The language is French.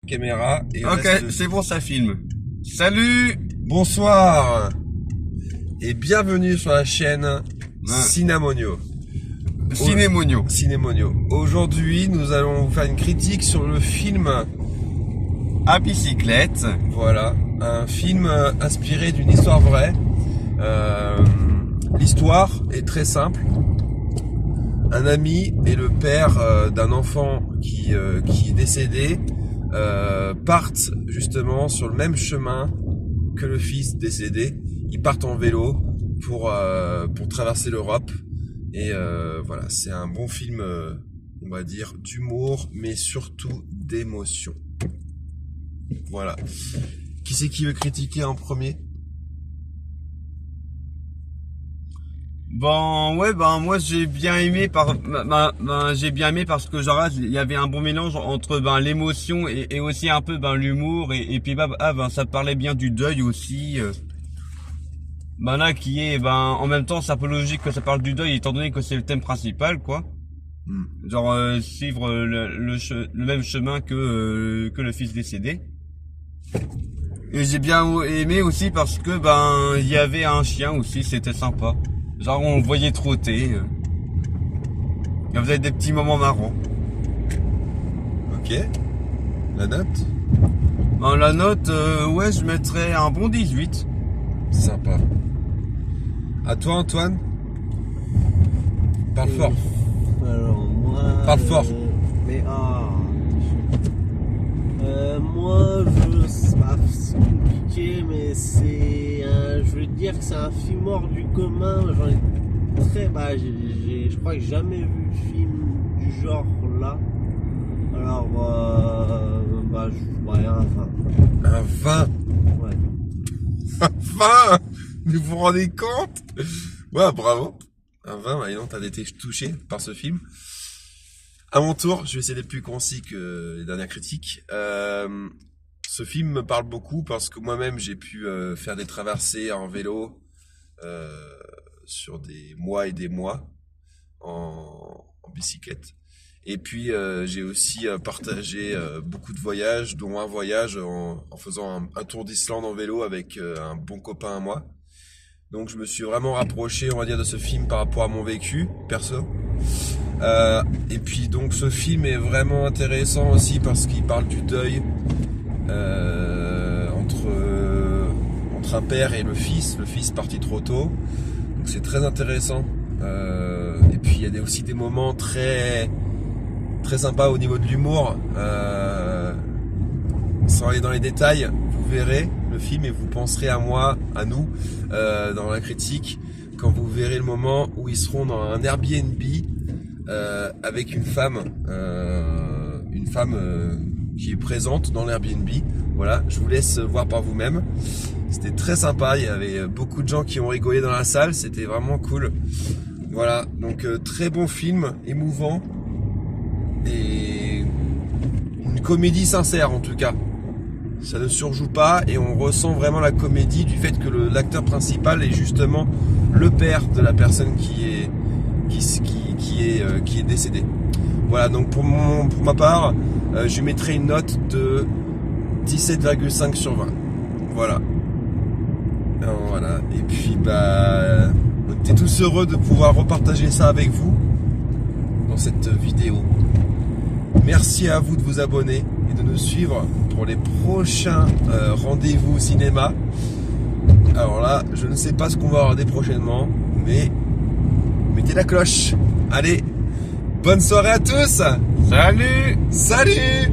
caméra. Et ok, c'est bon, ça filme. Salut. Bonsoir et bienvenue sur la chaîne Cinémonio. Cinémonio. Aujourd'hui, nous allons vous faire une critique sur le film À bicyclette. Voilà, un film inspiré d'une histoire vraie. L'histoire est très simple. Un ami et le père d'un enfant qui est décédé partent justement sur le même chemin que le fils décédé. Ils partent en vélo pour traverser l'Europe. Et voilà, c'est un bon film, on va dire, d'humour, mais surtout d'émotion. Voilà. Qui c'est qui veut critiquer en premier? Moi j'ai bien aimé parce que genre là, il y avait un bon mélange entre l'émotion et aussi un peu l'humour et puis ça parlait bien du deuil aussi. Là qui est en même temps c'est un peu logique que ça parle du deuil étant donné que c'est le thème principal quoi. Genre suivre le même chemin que le fils décédé. Et j'ai bien aimé aussi parce que il y avait un chien aussi, c'était sympa. Genre on le voyait trotter. Il faisait des petits moments marrants. Ok. La note? La note, je mettrais un bon 18. Sympa. À toi Antoine? Parle fort. Alors moi... Parle fort. Moi, c'est compliqué, mais je veux dire que c'est un film hors du commun. Je crois que j'ai jamais vu de film du genre là. Alors, je un 20. Un 20? Ouais. Un 20? Vous vous rendez compte? Ouais, bravo. Un 20, non, t'as été touché par ce film. À mon tour, je vais essayer d'être plus concis que les dernières critiques. Ce film me parle beaucoup parce que moi-même j'ai pu faire des traversées en vélo sur des mois et des mois en bicyclette. Et puis j'ai aussi partagé beaucoup de voyages, dont un voyage en faisant un tour d'Islande en vélo avec un bon copain à moi. Donc je me suis vraiment rapproché, on va dire, de ce film par rapport à mon vécu perso. Et puis donc ce film est vraiment intéressant aussi parce qu'il parle du deuil entre un père et le fils parti trop tôt. Donc c'est très intéressant. Et puis il y a aussi des moments très très sympas au niveau de l'humour. Sans aller dans les détails, vous verrez le film et vous penserez à moi, à nous, dans la critique, quand vous verrez le moment où ils seront dans un Airbnb avec une femme qui est présente dans l'Airbnb. Voilà, je vous laisse voir par vous-même. C'était très sympa, il y avait beaucoup de gens qui ont rigolé dans la salle, c'était vraiment cool. Voilà, donc très bon film, émouvant et une comédie sincère en tout cas. Ça ne surjoue pas et on ressent vraiment la comédie du fait que l'acteur principal est justement le père de la personne qui est décédée. Voilà, donc pour ma part, je mettrai une note de 17,5 sur 20. Voilà. Alors, voilà. Et puis on était tous heureux de pouvoir repartager ça avec vous dans cette vidéo. Merci à vous de vous abonner et de nous suivre pour les prochains rendez-vous au cinéma. Alors là, je ne sais pas ce qu'on va regarder prochainement, mais mettez la cloche. Allez, bonne soirée à tous. Salut. Salut.